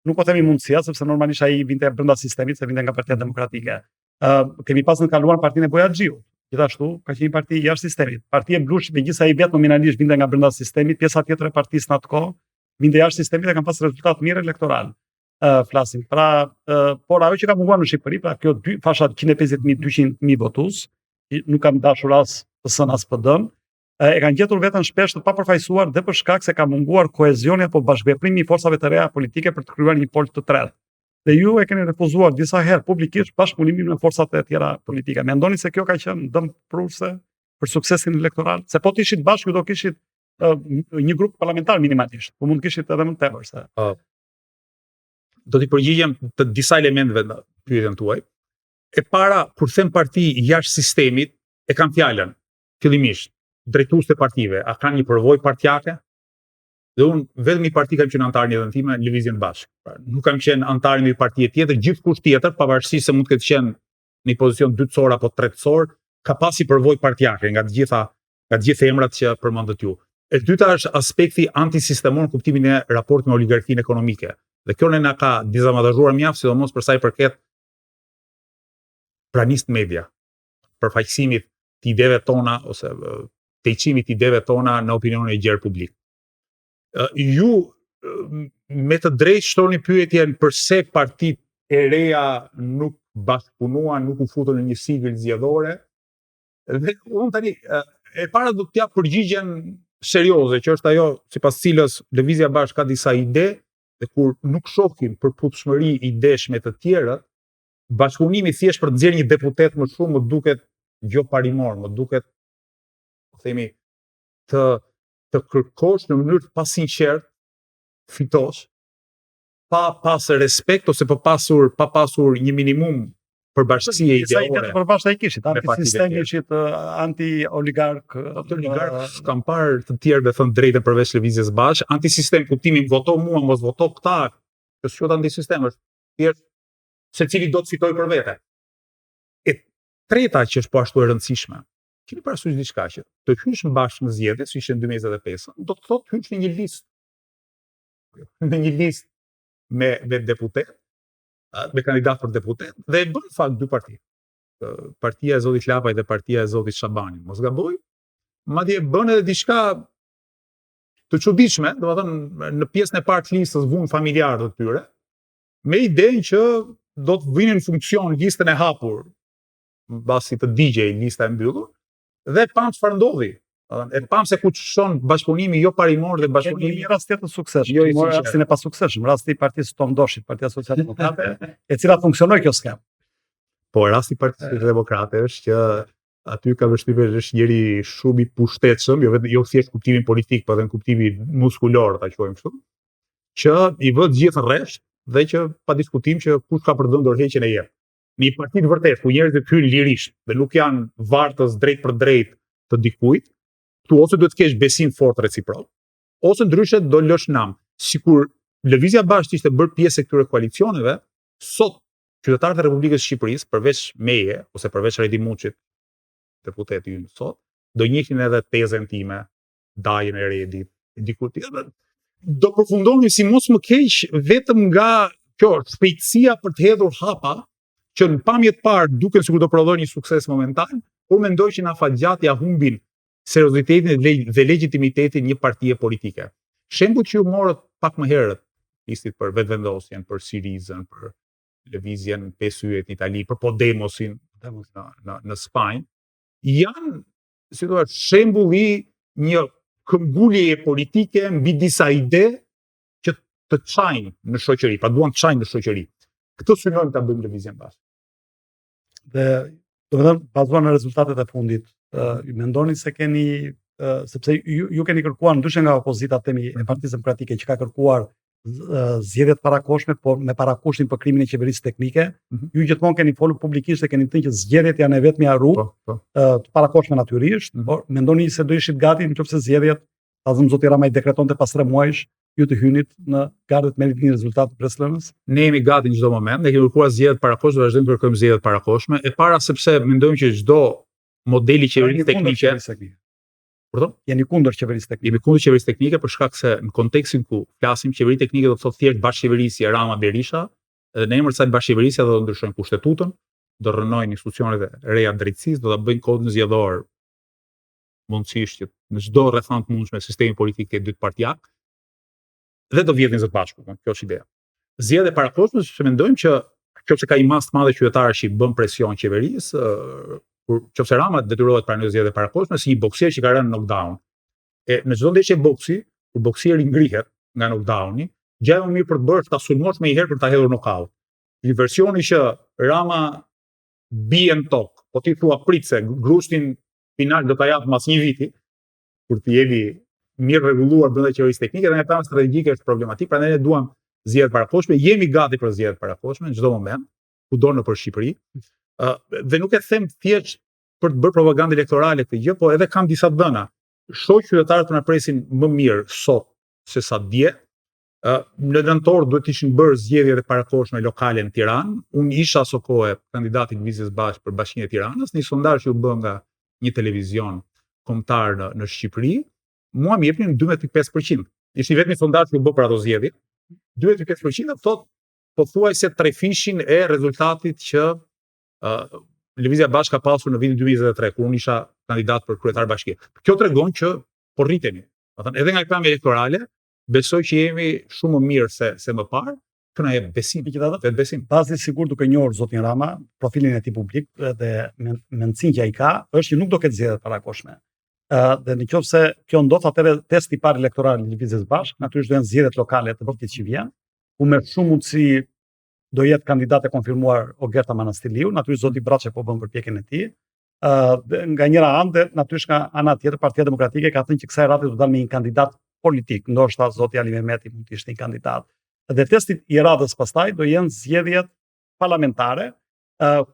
Nuk po themi mundësia, sepse normalisht ai vinte brenda sistemit, se vinte nga Partia Demokratike. Kemi pas në kaluar partinë e Bojaxhiu. Gjithashtu ka qenë një parti jashtë sistemit. Partia e Blushit, megjithëse ai vetë nominalisht vinte nga brenda sistemit, pjesa tjetër e partisë në atë kohë vinte jashtë sistemit dhe kanë pas rezultat mirë elektoral. Flasim. Por ajo që ka munguar në Shqipëri, kjo dy fashat 150.000, 200.000 votues, nuk kam dashur as PS-n as PD-n, e kanë gjetur veten shpesh të papërfaqësuar dhe për shkak se ka munguar kohezioni apo bashkëveprimi i forcave të reja politike për të krijuar një pol të tretë. Dhe ju e keni refuzuar disa herë publikisht bashkëpunimin me forcat e tjera politike. Mendoni se kjo ka qenë dëm pruese për suksesin elektoral? Se po të ishit bashkë, ju do kishit një grup parlamentar minimalisht, po mund kishit edhe më tepër se. Do t'i përgjigjem të disa elementeve në pyetjen tuaj. E para, kur them parti jashtë sistemit, e kam fjalën fillimisht drejtues të partive, a kanë një përvojë partijake? Dhe unë vetëm një parti kam qenë antar në jetën time, Lëvizjen Bashkë. Pra, nuk kam qenë antar në një parti tjetër, gjithkusht tjetër, pavarësisht se mund të ketë qenë në pozicion dytësor apo tretësor, ka pasi përvojë partijake nga të gjitha emrat që përmendët ju. E dyta është aspekti antisistemor në kuptimin e raportit me oligarkinë ekonomike. Dhe kjo na ka dizavantazhuar mjaft, sidomos për sa i përket pranisë media, përfaqësimit të ideve tona ose tejçimit të ideve tona në opinionin e gjerë publik. Ju me të drejtë shtoni pyetjen përse partitë e reja nuk bashkëpunuan, nuk u futën në një sigël zgjedhore. Dhe unë tani e para do t'jap përgjigjen serioze, që është ajo sipas cilës Lëvizja Bashkë ka disa ide, dhe kur nuk shohin përputhshmëri idesh me të tjerët, bashkëpunimi thjesht për të nxjerrë një deputet më shumë më duket jo parimor, më duket, themi, të kërkosh në mënyrë të pasinqert fitosh, pa pas respekt ose pa pasur një minimum për bashkësie ideore. Për bashkë ai kishit, antisistem kishit, anti-oligark. Oligark kam parë të tjerë me thënë drejtën përveç Lëvizjes Bashkë, antisistem kuptimin voto mua, mos voto këta, që s'quhet antisistem, është thjesht secili do të fitoj për vete. E treta që është po ashtu e rëndësishme, keni parasysh diçka që të hysh bashkë në zgjedhje, si ishte në 2025, do të thotë hysh në një listë me deputet, me kandidat për deputet, dhe e bën në fakt dy parti. Partia e zotit Lapaj dhe partia e zotit Shabani, mos gaboj, madje bën edhe diçka të çuditshme, domethënë në pjesën e parë të listës vuan familjarët e tyre, me idenë që do të vinin në funksion listën e hapur, mbasi të digjej lista e mbyllur, dhe pam çfarë ndodhi. E pam se ku çon bashkëpunimi jo parimor dhe bashkëpunimi Një rast tjetër të suksesshëm. Jo i Mori sinqert. rastin e pasuksesshëm, rasti i Partisë Tom Doshit, Partia Socialdemokrate, e cila funksionoi kjo skem. Po rasti i Partisë Demokrate është që aty ka vështirë është njëri shumë i pushtetshëm, jo thjesht kuptimin politik, por edhe në kuptimin muskulor, ta quajmë kështu, që i vë të gjithë rresht dhe që pa diskutim që kush ka për dhënë dorëheqjen e jetë. Në një parti të vërtetë ku njerëzit hyn lirisht dhe nuk janë vartës drejt për drejt të dikujt, tu ose duhet të kesh besim fort reciprok, ose ndryshe do lësh nam. Sikur Lëvizja Bashkë ishte bërë pjesë e këtyre koalicioneve, sot qytetarët e Republikës së Shqipërisë, përveç meje ose përveç Redi Muçit, deputeti ynë sot, do njihnin edhe tezën time, Dajën e Redit, diku tjetër. Do përfundonin si mos më keq vetëm nga kjo shpejtësia për të hedhur hapa, që në pamje të parë duken sikur do prodhojnë një sukses momentan, por mendoj që në afatgjat ja humbin seriozitetin dhe legitimitetin një partie politike. Shembujt që ju morët pak më herët, listit për vetëvendosjen, për Sirizën, për lëvizjen 5 yjet në Itali, për Podemosin në Spanjë, janë, si thua, shembulli një këmbguljeje politike mbi disa ide që të çajnë në shoqëri, pra duan të çajnë në shoqëri. Këtë synojmë ta bëjmë lëvizjen bashkë. Dhe domethënë bazuar në rezultatet e fundit, ju mendoni se keni sepse ju keni kërkuar ndryshe nga opozita temi e Partisë Demokratike që ka kërkuar zgjedhjet parakoshme, por me parakushtin për krimin e qeverisë teknike, ju gjithmonë keni folur publikisht dhe keni thënë që zgjedhjet janë e vetmja rrugë të parakoshme natyrisht, por mendoni se do ishit gati nëse zgjedhjet, ta zëm zoti Rama i dekretonte pas 3 muajsh, ju të hynit në gardet me një rezultat të Breslënës? Ne jemi gati në çdo moment, ne kemi kërkuar zgjedhjet parakoshme, vazhdojmë të kërkojmë zgjedhjet parakoshme, e para sepse mendojmë që çdo modeli qeverisë teknike, pardon? Jeni kundër qeverisë teknike. Jemi kundër qeverisë teknike për shkak se në kontekstin ku flasim qeveri teknike do të thotë thjesht bashkëqeverisje Rama Berisha, dhe në emër të kësaj bashkëqeverisje do të ndryshojnë kushtetutën, do rrënojnë institucionet e reja të drejtësisë, do ta bëjnë kodin zgjedhor mundësisht që në çdo rrethant të mundshme sistemi politik të dytë partijak, dhe do vjedhin zot bashku, kjo është ideja. Zgjedhje parakoshme, sepse mendojmë që nëse ka një masë të madhe qytetarësh që bën presion qeverisë, kur nëse Rama detyrohet pranojë zgjedhje parakoshme si një boksier që ka rënë në knockdown. E në çdo ndeshje boksi, kur boksieri ngrihet nga knockdowni, gjëja më mirë për të bërë është ta sulmosh më një herë për ta hedhur knockout. Një versioni që Rama bie në tokë, po ti thua prit se grushtin final do ta jap mas një viti, kur të jeni mirë rregulluar brenda qeverisë teknike, dhe nga ana strategjike është problematik, prandaj ne duam zgjedhje parakoshme, jemi gati për zgjedhje parakoshme në çdo moment, kudo nëpër Shqipëri. Dhe nuk e them thjesht për të bërë propagandë elektorale këtë gjë, po edhe kam disa dhëna. Shoh qytetarët të na presin më mirë sot se sa dje. Në nëntor duhet ishin bërë zgjedhjet e parakoshme lokale në Tiranë. Unë isha aso kohë kandidati i Lëvizjes Bashkë për Bashkinë e Tiranës, në një sondazh që u bë nga një televizion kombëtar në Shqipëri, mua më jepnin 12.5%. Ishte vetëm një sondazh që u bë për ato zgjedhje. 12.5% thotë pothuajse trefishin e rezultatit që Lëvizja Bashkë ka pasur në vitin 2023, kur unë isha kandidat për kryetar bashkie. Kjo tregon që po rritemi. Domethënë edhe nga klami elektorale, besoj që jemi shumë më mirë se më parë, që na jep besim, vetë besim. Pasi sigur duke njohur zotin Rama, profilin e tij publik dhe mendsinë që ai ka, është që nuk do ketë zgjedhje parakoshme. Dhe nëse kjo ndodh, atëherë testi i parë elektoral i Lëvizjes Bashkë, natyrisht do janë zgjedhjet lokale të vitit që vjen, ku me shumë mundësi do jetë kandidat e konfirmuar Ogerta Manastiliu, natyrisht zoti Braçe po bën përpjekjen e tij. Nga njëra anë, natyrisht nga ana tjetër, Partia Demokratike ka thënë që kësaj rrate do dalë me një kandidat politik, ndoshta zoti Ali Mehmeti mund të ishte një kandidat. Dhe testi i radhës pastaj do jenë zgjedhjet parlamentare,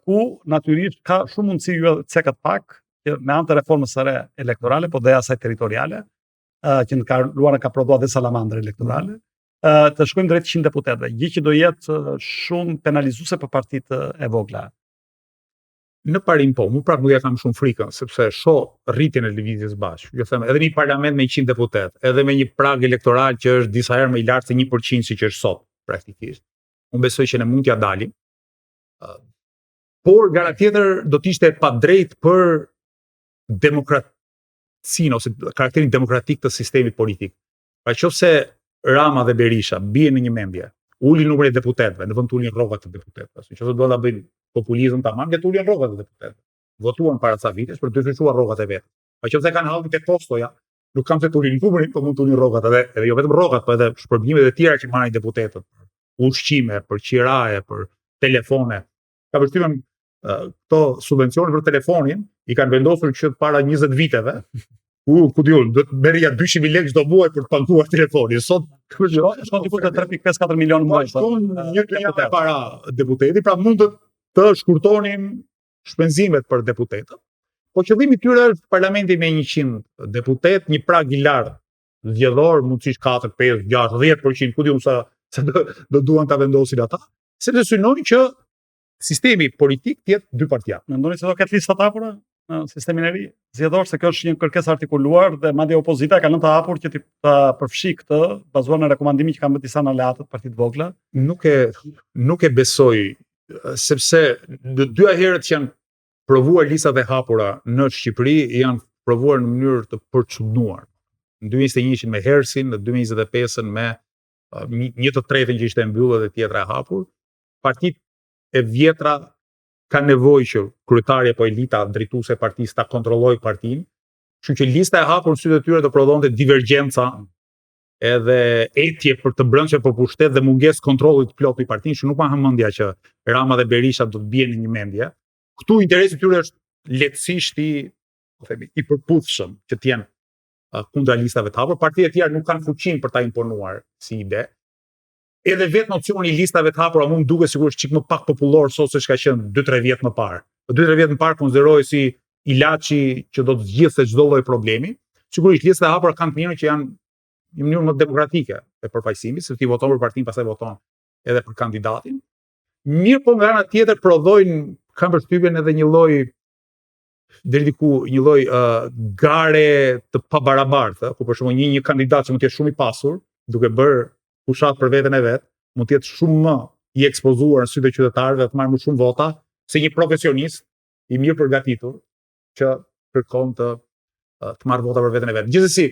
ku natyrisht ka shumë mundësi ju cekat pak që me anë të reformës së re elektorale, po dhe asaj territoriale, që në kaluarën ka prodhuar dhe salamandre elektorale, të shkojmë drejt 100 deputetëve, gjë që do jetë shumë penalizuese për partitë e vogla. Në parim po, mu prapë nuk ja kam shumë frikën, sepse shoh rritjen e lëvizjes bashkë. Jo them, edhe një parlament me 100 deputet, edhe me një prag elektoral që është disa herë më i lartë se 1% siç është sot, praktikisht. Unë besoj që ne mund t'ja dalim. Por gara tjetër do të ishte pa drejt për demokracinë ose karakterin demokratik të sistemit politik. Pra qofse Rama dhe Berisha bien në një mendje, ulin numrin e deputetëve, në vend të ulin rrogat të deputetëve. Nëse do ta bëjnë populizëm tamam, le të ulin rrogat e deputetëve. Votuan para ca vitesh për të ndryshuar rrogat e vet. Pa qofse kanë hallën te postoja, nuk kam se të ulin numrin, po mund të ulin rrogat edhe jo vetëm rrogat, po edhe shpërblimet e tjera që marrin deputetët. Ushqime, për qiraje, për telefone. Ka përshtypjen këto subvencione për telefonin i kanë vendosur që para 20 viteve. Ku diun, do të merrja 200.000 lekë çdo muaj për të paguar telefonin. Sot shkon diku te 3.5-4 milion muaj. Shkon një të para deputeti, pra mund të shkurtonin shpenzimet për deputetët. Po qëllimi i tyre është parlamenti me 100 deputet, një prag i lartë zgjedhor, mundësisht 4, 5, 6, 10%, ku diun sa do duan ta vendosin ata, sepse synojnë që sistemi politik të jetë dy partija. Mendoni se do ketë listat hapura në sistemin e ri zgjedhor, se kjo është një kërkesë artikuluar dhe madje opozita ka lënë të hapur që ta përfshi këtë bazuar në rekomandimin që kanë bërë disa aleatët partit vogla. Nuk e besoj, sepse në dyja herët që janë provuar listat e hapura në Shqipëri janë provuar në mënyrë të përçudnuar. Në 2021 me Hersin, në 2025 me një të tretën që ishte e mbyllur dhe tjetra e hapur. Partitë e vjetra ka nevojë që kryetari apo elita drejtuese e partisë ta kontrollojë partinë, kështu që lista e hapur në sytë e tyre do prodhonte divergjenca edhe etje për të brendshëm për pushtet dhe mungesë kontrolli të plotë i partinë, që nuk ma mendja që Rama dhe Berisha do të bien në një mendje. Këtu interesi i tyre është lehtësisht i përputhshëm që të jenë kundra listave të hapura. Partitë e tjera nuk kanë fuqinë për ta imponuar si ide. Edhe vetë nocioni i listave të hapura mund duket sigurisht çik më pak popullor sot se çka qenë 2-3 vjet më parë. 2-3 vjet më parë konsiderohej si ilaçi që do të zgjidhte çdo lloj problemi. Sigurisht listat e hapura kanë të mirën që janë një mënyrë më demokratike e përfaqësimit, sepse ti voton për partinë, pastaj voton edhe për kandidatin. Mirë, po nga ana tjetër prodhojnë, kanë përshtypjen edhe një lloj deri diku një lloj gare të pabarabartë, ku për shembull një kandidat që mund të jetë shumë i pasur, duke bërë fushat për veten e vet, mund të jetë shumë më i ekspozuar në sytë e qytetarëve, të marrë më shumë vota se një profesionist i mirë përgatitur që kërkon të marrë vota për veten e vet. Gjithsesi,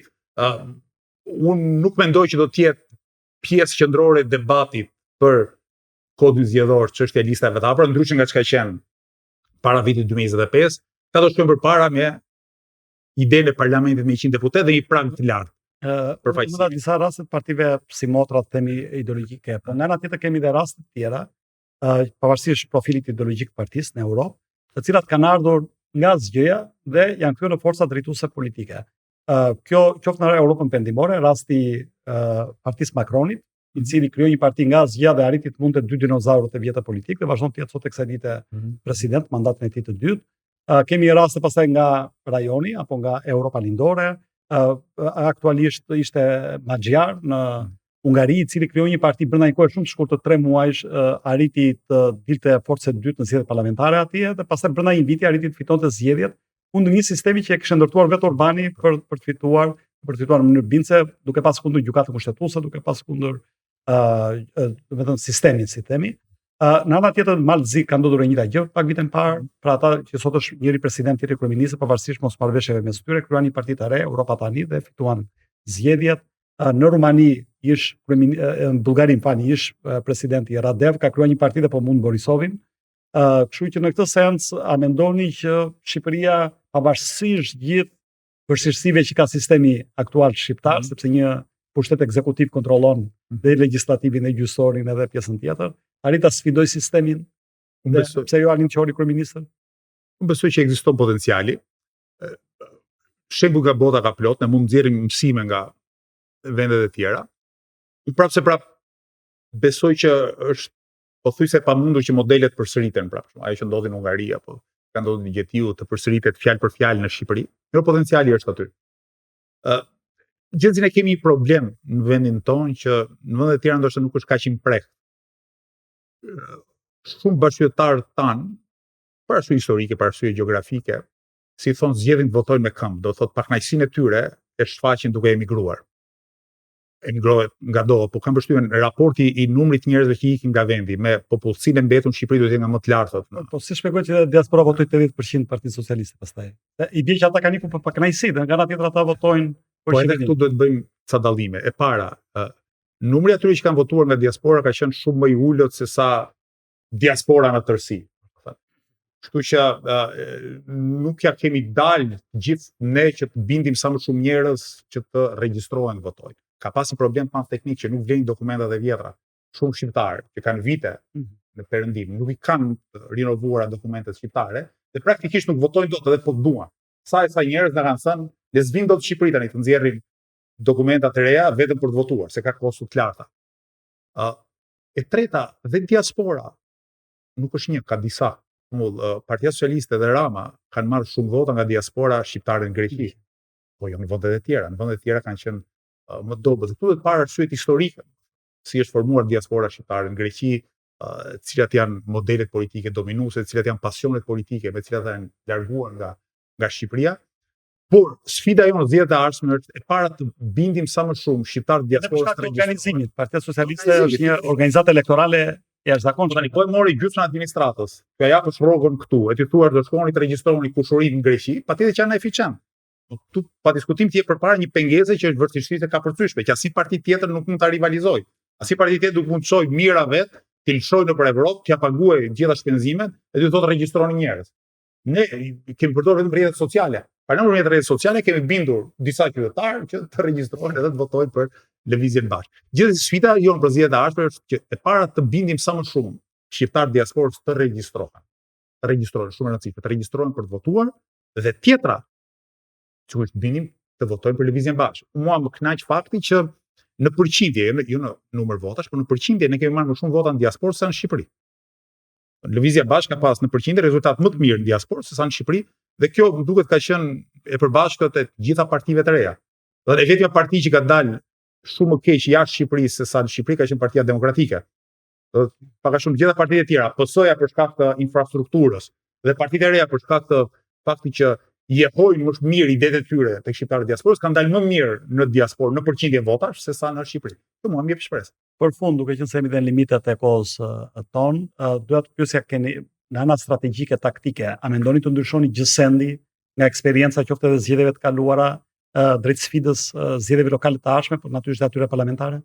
unë nuk mendoj që do të jetë pjesë qendrore e debatit për kodin zgjedhor çështja e listave të hapura, ndryshe nga çka qenë para vitit 2025, ka do shkojmë përpara me idenë e parlamentit me 100 deputet dhe një prag të lartë. Në disa raste partive si motra të themi ideologjike, po nga ana tjetër kemi dhe raste të tjera, pavarësisht profilit ideologjik të partisë në Europë, të cilat kanë ardhur nga zgjeja dhe janë kthyer në forca drejtuese politike. Kjo qoftë në Europën Perëndimore, rasti partisë Macronit, i cili krijoi një parti nga zgjeja dhe arriti të mundte 2 dinozaurët e vjetër politik dhe vazhdon të jetë sot tek kësaj dite president, mandatin e tij të dytë. Kemi raste pastaj nga rajoni apo nga Europa Lindore. Aktualisht ishte Magjar në Ungari, i cili krijoi një parti brenda një kohe shumë të shkurtër, 3 muajsh, arriti të dilte forcë e dytë në zgjedhjet parlamentare atje dhe pastaj brenda një viti arriti të fitonte zgjedhjet kundër një sistemi që e kishte ndërtuar vetë Orbani për të fituar në mënyrë bindse, duke pas kundër gjykatës kushtetuese, duke pas kundër vetëm sistemin, si themi. Në ana tjetër Malzi ka ndodhur e njëjta gjë pak vite më parë, pra ata që sot është njëri president, tjetri kryeminist, pavarësisht mosmarrëveshjeve mes tyre, kryuan një parti të re, Europa Tani, dhe fituan zgjedhjet. Në Rumani në Bullgari ish presidenti Radev ka krijuar një parti dhe po mund Borisovin. Kështu që në këtë sens a mendoni që Shqipëria, pavarësisht gjithë vështirësive që ka sistemi aktual shqiptar, sepse një pushtet ekzekutiv kontrollon dhe legjislativin dhe gjyqësorin edhe pjesën tjetër, arrit ta sfidoj sistemin? Pse jo Arlind Qori kryeminist? Unë besoj që ekziston potenciali. Shembull nga bota ka plot, ne mund nxjerrim mësime nga vendet e tjera. Prapse besoj që është pothuajse e pamundur që modelet përsëriten, ajo që ndodhi në Hungari apo ka ndodhur në Gjetiu të përsëritet fjalë për fjalë në Shqipëri. Jo, potenciali është aty. Gjithsesi ne kemi një problem në vendin tonë që në vende të tjera ndoshta nuk është kaq i mprehtë. Shumë bashkëqytetarë tanë për arsye historike, për arsye gjeografike, si thon zgjedhin të votojnë me këmbë, do thotë pakënaqësinë e tyre e shfaqin duke emigruar. Emigrohet nga do, po kam përshtypjen raporti i numrit njerëzve që ikin nga vendi me popullsinë e mbetur në Shqipëri do të jetë nga më të lartët. Po si shpjegoj që diaspora votoi 80% Partitë Socialiste pastaj. I bie që ata kanë ikur për pakënaqësi, dhe nga ana tjetër ata votojnë për Po edhe Shqipërinë. këtu do të bëjmë ca dallime. E para, numri atyre që kanë votuar nga diaspora ka qenë shumë më i ulët se sa diaspora në tërësi. Kështu që nuk ja kemi dalë gjithë ne që të bindim sa më shumë njerëz që të regjistrohen të votojnë. Ka pasi problem pas teknik që nuk vlenë dokumentat e vjetra. Shumë shqiptarë që kanë vite në perëndim, nuk i kanë rinovuara dokumentet shqiptare dhe praktikisht nuk votojnë dot edhe po të duan. Sa njerëz na kanë thënë, le s'vin dot në Shqipëri tani të nxjerrin dokumentat e reja vetëm për të votuar, se ka kosto të larta. E treta, dhe diaspora nuk është një, ka disa. Partia Socialiste dhe Rama kanë marrë shumë vota nga diaspora shqiptare në Greqi. Po jo në vendet e tjera. Në vendet e tjera kanë qenë më dobët. Këtu do të parë arsyet historike, si është formuar diaspora shqiptare në Greqi, cilat janë modelet politike dominuese, cilat janë pasionet politike me cilat janë larguar nga Shqipëria. Por sfida jonë zgjedhjet e ardhshme është e para të bindim sa më shumë shqiptarë diasporës të organizimit. Partia Socialiste është një organizatë elektorale jashtëzakonshme. Tani po e mori gjysmën e administratës. Kjo japësh rrogën këtu, e ti thuar do shkoni të regjistroni kushurinë në Greqi, patjetër që janë eficient. Këtu pa diskutim të jep përpara një pengese që është vërtetësisht e kapërcyeshme, që asnjë parti tjetër nuk mund ta rivalizojë. Asnjë parti tjetër nuk mund të çojë mira vet, të lëshojë nëpër Evropë, t'ia paguajë gjitha shpenzimet, e ti thotë regjistroni njerëz. Ne kemi përdorur vetëm rrjetet sociale. Para në rrjetet sociale kemi bindur disa qytetarë që të regjistrohen edhe të votojnë për lëvizjen bashkë. Gjithsesi sfida jonë për zgjedhjet e ardhshme është që e para të bindim sa më shumë shqiptar diasporës të regjistrohen. Të regjistrohen shumë e rëndësishme, të regjistrohen për të votuar dhe tjetra që është bindim të votojnë për lëvizjen bashkë. Mua më kënaq fakti që në përqindje, jo në numër votash, por në përqindje ne kemi marrë më shumë vota në diasporë se në Shqipëri. Lëvizja bashkë ka pas në përqindje rezultat më të mirë në diasporë se sa në Shqipëri, dhe kjo më duket ka qenë e përbashkët e gjitha partive të reja. Dhe e vetja parti që ka dalë shumë më keq jashtë Shqipërisë se sa në Shqipëri ka qenë Partia Demokratike. Dhe paka shumë gjitha partitë e tjera, PS-ja për shkak të infrastrukturës dhe partitë e reja për shkak të faktit që jehojnë më shumë mirë idetë e tyre tek shqiptarët e diasporës, kanë dalë më mirë në diasporë në përqindje votash se sa në Shqipëri. Kjo mua më jep shpresë. Për fund, duke qenë se jemi dhe në limitat e kohës tonë, doja të pyesja, keni në ana strategjike taktike, a mendoni të ndryshoni gjësendi nga eksperienca qoftë edhe zgjedhjeve të kaluara drejt sfidës zgjedhjeve lokale të ardhshme, por natyrisht atyre parlamentare?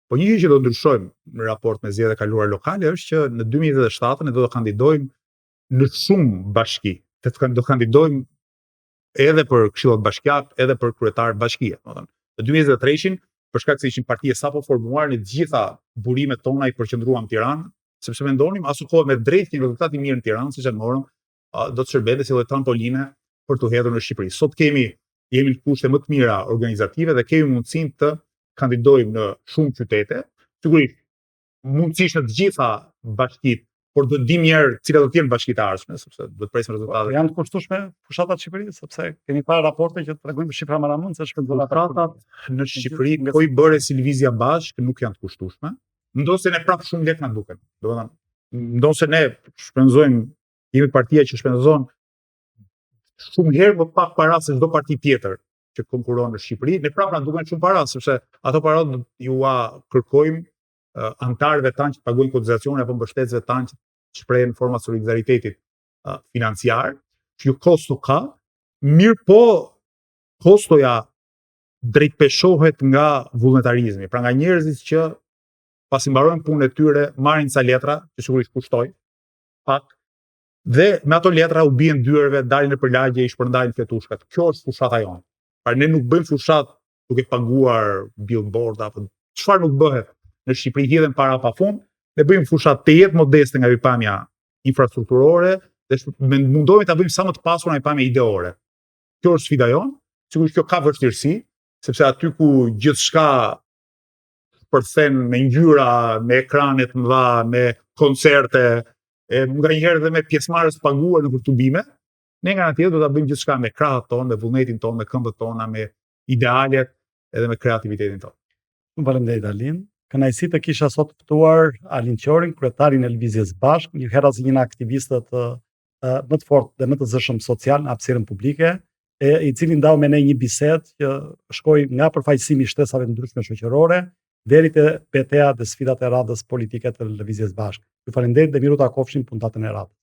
Po një gjë që do ndryshojmë në raport me zgjedhjet e kaluara lokale është që në 2027 ne do të kandidojmë në shumë bashki. Do kandidojmë edhe për këshillat bashkiake, edhe për kryetar bashkie. Në 2023-shin, për shkak se ishin partije sapo formuar, në të gjitha burimet tona i përqendruam në Tiranë, sepse mendonim asukohet me drejt një rezultat i mirë në Tiranë, siç e morëm, do të shërbente si lloj trampoline për të hedhur në Shqipëri. Sot jemi në kushte më të mira organizative dhe kemi mundësinë të kandidojmë në shumë qytete. Sigurisht, mundësisht në të gjitha bashkitë, por do të dim njëherë cilat do të jenë bashkitë e ardhshme, sepse do të presim rezultatet. Janë të kushtueshme fushatat në Shqipëri, sepse kemi parë raporte që tregojnë për shifra maramund se fushatat në Shqipëri po i bëre si lëvizja bashkë nuk janë të kushtueshme. Ndonse ne prapë shumë lehtë na duken. Domethënë, ndonse ne shpenzojmë, jemi partia që shpenzon shumë herë më pak para se çdo parti tjetër që konkuron në Shqipëri, ne prapë na duken shumë para, sepse ato para ju kërkojmë antarëve tanë që paguajnë kotizacione apo mbështetësve tanë që shprehen forma solidaritetit financiar, që ju kosto ka, mirë po kostoja drejtpeshohet nga vullnetarizmi, pra nga njerëzit që pasi mbarojnë punën e tyre, marrin ca letra, që sigurisht kushtoj pak, dhe me ato letra u bien dyerve, dalin nëpër lagje, i shpërndajnë fletushkat. Kjo është fushata jonë. Pra ne nuk bëjmë fushat duke paguar billboard apo çfarë nuk bëhet në Shqipëri, hidhen para pafund, ne bëjmë fushat të jetë modeste nga vepamja infrastrukturore dhe mundohemi ta bëjmë sa më të pasur nga vepamja ideore. Kjo është sfida jonë. Sigurisht kjo ka vështirësi, sepse aty ku gjithçka përthen me ngjyra, me ekrane të mëdha, me koncerte, nganjëherë edhe me pjesëmarrës paguar në tubime, ne nga ana tjetër do ta bëjmë gjithçka me krahët tonë, me vullnetin tonë, me këmbët tona, me idealet edhe me kreativitetin tonë. Faleminderit Alin. Kënaqësi të kisha sot ftuar Alin Qorin, kryetarin e Lëvizjes Bashkë, një herë as një nga aktivistët më të fortë dhe më të zëshëm social në hapësirën publike, i cili ndau me ne një bisedë që shkoi nga përfaqësimi i shtesave të ndryshme shoqërore deri te betejat dhe sfidat e radhës politike të Lëvizjes Bashkë. Ju falenderoj dhe miru ta kofshim puntatën e radhës.